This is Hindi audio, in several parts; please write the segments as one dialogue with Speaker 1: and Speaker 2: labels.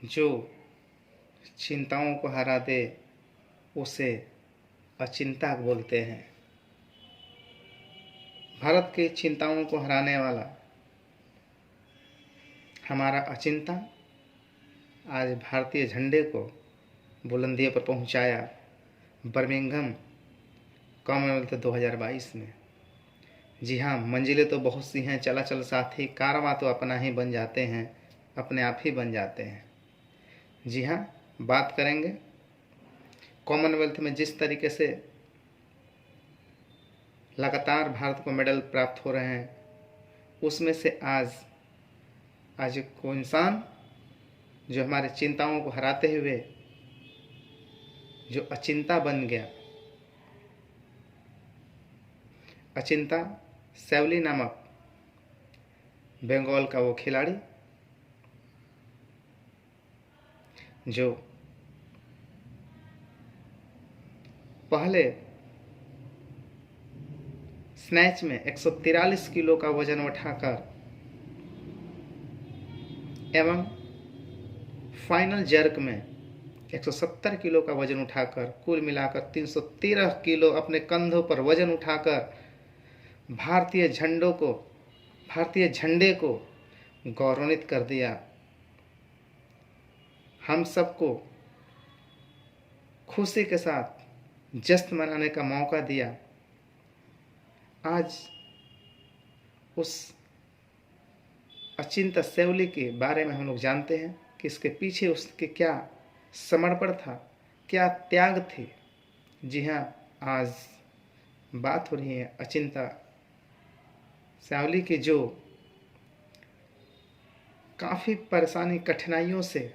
Speaker 1: जो चिंताओं को हरा दे उसे अचिंता बोलते हैं। भारत की चिंताओं को हराने वाला हमारा अचिंता आज भारतीय झंडे को बुलंदियों पर पहुंचाया बर्मिंघम कॉमनवेल्थ 2022 में। जी हाँ, मंजिलें तो बहुत सी हैं, चला चल साथी, कारवां तो अपना ही बन जाते हैं, अपने आप ही बन जाते हैं। जी हाँ, बात करेंगे कॉमनवेल्थ में जिस तरीके से लगातार भारत को मेडल प्राप्त हो रहे हैं, उसमें से आज को इंसान जो हमारे चिंताओं को हराते हुए जो अचिंता बन गया, अचिंता सैवली नामक बंगाल का वो खिलाड़ी जो पहले स्नैच में 143 किलो का वजन उठाकर एवं फाइनल जर्क में 170 किलो का वजन उठाकर कुल मिलाकर 313 किलो अपने कंधों पर वजन उठाकर भारतीय झंडे को गौरवान्वित कर दिया। हम सबको खुशी के साथ जश्न मनाने का मौका दिया। आज उस अचिंता सैवली के बारे में हम लोग जानते हैं कि इसके पीछे उसके क्या समर्पण था, क्या त्याग थे। जी हाँ, आज बात हो रही है अचिंता सैवली की, जो काफ़ी परेशानी कठिनाइयों से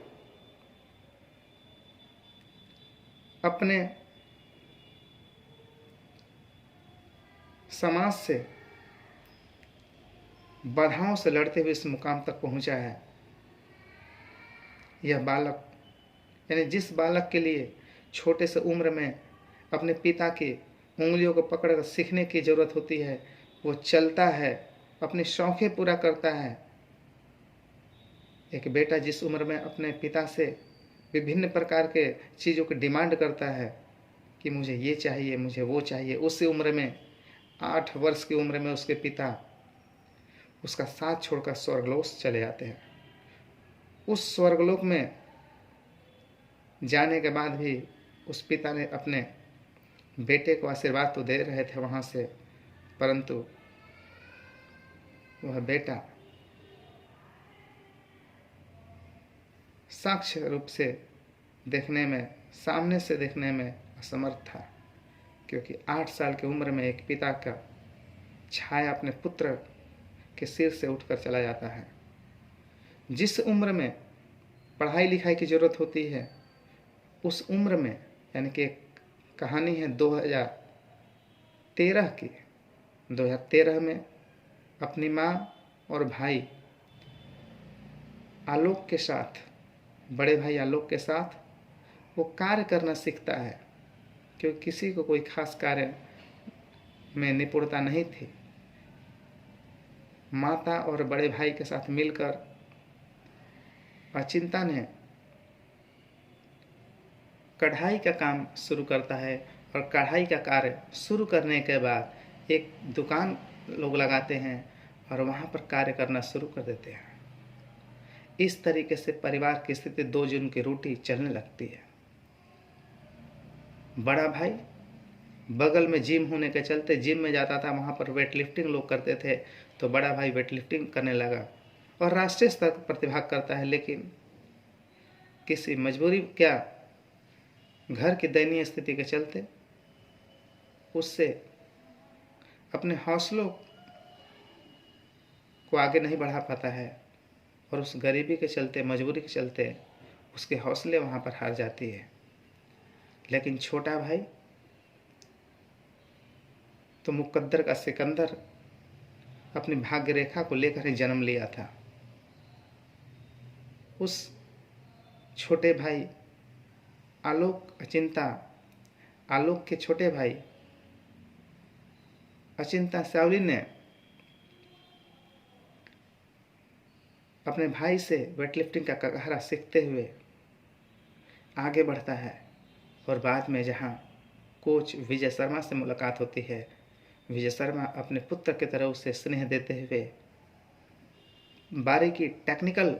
Speaker 1: अपने समाज से बाधाओं से लड़ते हुए इस मुकाम तक पहुंचा है। यह बालक, यानी जिस बालक के लिए छोटे से उम्र में अपने पिता की उंगलियों को पकड़कर सीखने की ज़रूरत होती है, वो चलता है, अपने शौक़ें पूरा करता है। एक बेटा जिस उम्र में अपने पिता से विभिन्न प्रकार के चीज़ों की डिमांड करता है कि मुझे ये चाहिए, मुझे वो चाहिए, उसी उम्र में 8 वर्ष की उम्र में उसके पिता उसका साथ छोड़कर स्वर्गलोक चले जाते हैं। उस स्वर्गलोक में जाने के बाद भी उस पिता ने अपने बेटे को आशीर्वाद तो दे रहे थे वहाँ से, परंतु वह बेटा साक्ष्य रूप से देखने में, सामने से देखने में असमर्थ था, क्योंकि 8 साल की उम्र में एक पिता का छाया अपने पुत्र के सिर से उठकर चला जाता है। जिस उम्र में पढ़ाई लिखाई की ज़रूरत होती है, उस उम्र में, यानी कि एक कहानी है 2013 की। 2013 में अपनी माँ और भाई आलोक के साथ, बड़े भाई आलोक के साथ वो कार्य करना सीखता है, क्योंकि किसी को कोई खास कार्य में निपुणता नहीं थी। माता और बड़े भाई के साथ मिलकर अचिंता ने कढ़ाई का काम शुरू करता है, और कढ़ाई का कार्य शुरू करने के बाद एक दुकान लोग लगाते हैं और वहाँ पर कार्य करना शुरू कर देते हैं। इस तरीके से परिवार की स्थिति 2 जून की रोटी चलने लगती है। बड़ा भाई बगल में जिम होने के चलते जिम में जाता था, वहाँ पर वेट लिफ्टिंग लोग करते थे, तो बड़ा भाई वेट लिफ्टिंग करने लगा और राष्ट्रीय स्तर पर प्रतिभाग करता है। लेकिन किसी मजबूरी, क्या घर की दयनीय स्थिति के चलते उससे अपने हौसलों को आगे नहीं बढ़ा पाता है, और उस गरीबी के चलते, मजबूरी के चलते उसके हौसले वहाँ पर हार जाती है। लेकिन छोटा भाई तो मुकद्दर का सिकंदर अपनी भाग्य रेखा को लेकर ही जन्म लिया था। उस छोटे भाई आलोक के छोटे भाई अचिंता सैवली ने अपने भाई से वेटलिफ्टिंग का कगहरा सीखते हुए आगे बढ़ता है और बाद में जहाँ कोच विजय शर्मा से मुलाकात होती है, विजय शर्मा अपने पुत्र की तरह उसे स्नेह देते हुए बारीकी टेक्निकल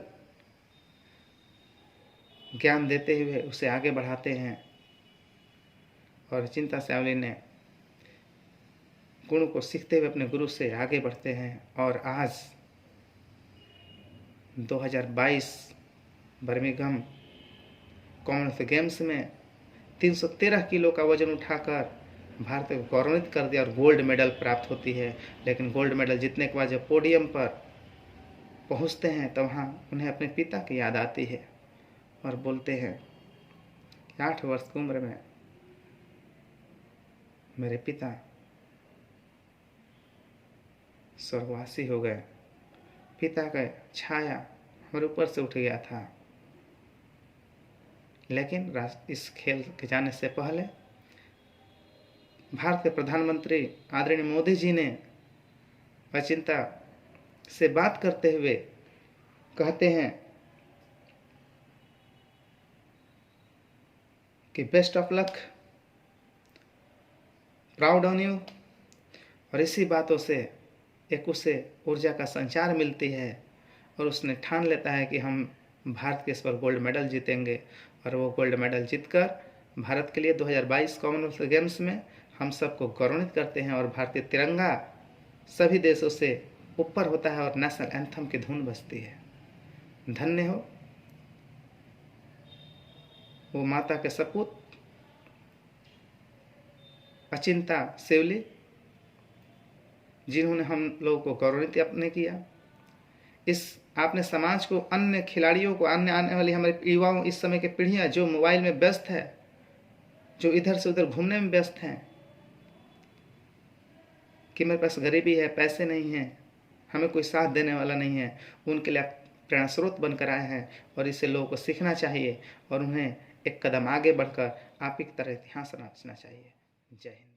Speaker 1: ज्ञान देते हुए उसे आगे बढ़ाते हैं और चिंता श्यावली ने गुण को सीखते हुए अपने गुरु से आगे बढ़ते हैं और आज 2022 बर्मिंघम कॉमनवेल्थ गेम्स में 313 किलो का वजन उठाकर भारत को गौरवान्वित कर दिया और गोल्ड मेडल प्राप्त होती है। लेकिन गोल्ड मेडल जीतने के बाद जब पोडियम पर पहुंचते हैं तो वहाँ उन्हें अपने पिता की याद आती है और बोलते हैं 8 वर्ष की उम्र में मेरे पिता स्वर्गवासी हो गए, पिता का छाया हमारे ऊपर से उठ गया था। लेकिन इस खेल के जाने से पहले भारत के प्रधानमंत्री आदरणीय मोदी जी ने अचिंता से बात करते हुए कहते हैं कि best of luck, proud on you. और इसी बातों से एक उसे ऊर्जा का संचार मिलती है और उसने ठान लेता है कि हम भारत के इस पर गोल्ड मेडल जीतेंगे। और वो गोल्ड मेडल जीतकर भारत के लिए 2022 कॉमनवेल्थ गेम्स में हम सबको गौरवान्वित करते हैं और भारतीय तिरंगा सभी देशों से ऊपर होता है और नेशनल एंथम की धुन बजती है। धन्य हो वो माता के सपूत अचिंता श्यावली, जिन्होंने हम लोगों को गौरवान्वित अपने किया। आपने समाज को, अन्य खिलाड़ियों को, अन्य आने वाली हमारे युवाओं, इस समय के पीढ़ियां जो मोबाइल में व्यस्त है, जो इधर से उधर घूमने में व्यस्त हैं कि मेरे पास गरीबी है, पैसे नहीं हैं, हमें कोई साथ देने वाला नहीं है, उनके लिए आप प्रेरणा स्रोत बनकर आए हैं और इससे लोगों को सीखना चाहिए और उन्हें एक कदम आगे बढ़कर आप ही की तरह इतिहास रचना चाहिए। जय हिंद।